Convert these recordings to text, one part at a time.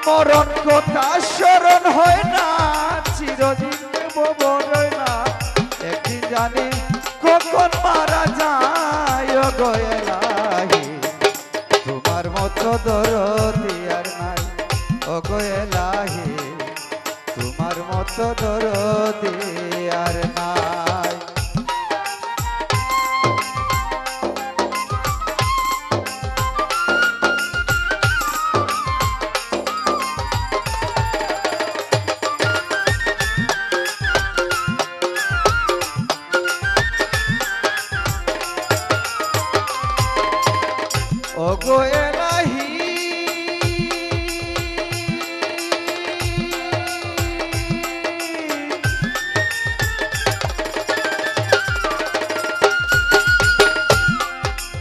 মরণ কথা স্মরণ হয় না, চিরদিন বড় না, একদিন জানি কখন মারা যায় গো এলাহি, তোমার মতো দরদি আর নাই ও গো এলাহি, তোমার মতো দরদি আর নাই। ও গো এলাহি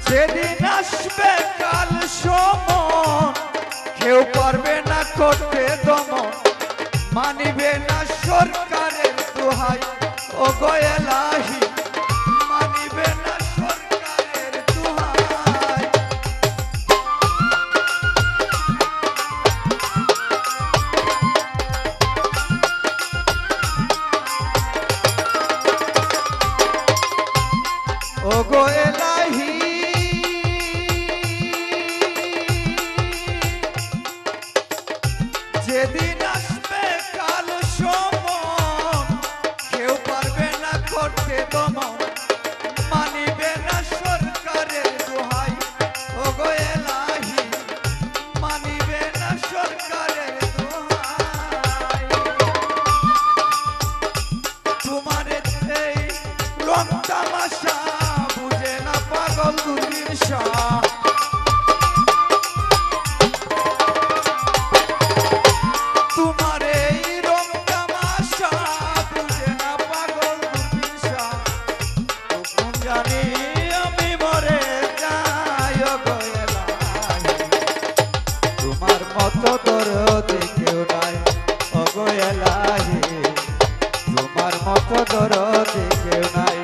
যেদিন আসবে কাল সমন, কেউ পারবে না করতে দমন, মানিবে না সরকারের দোহাই ও গো এলাহি, মানিবে না সরকারের দোহাই। ও গো এলাহি যেদিন আসবে কাল সমন, কেউ পারবে না করতে দমন, মানিবে না সরকারের দোহাই ও গো এলাহি, মানিবে না সরকারের দোহাই। তোমার এই রং তামাশা বুঝে না পাগল দুদিন শাহ, তোমার এই রং তামাশা বুঝে না পাগল দুদিন শাহ, তখন জানি আমি মরে যাই গো এলাহি, তোমার মতো দরদি কেউ নাই ও গো এলাহি, তোমার মতো দরদি কেউ নাই।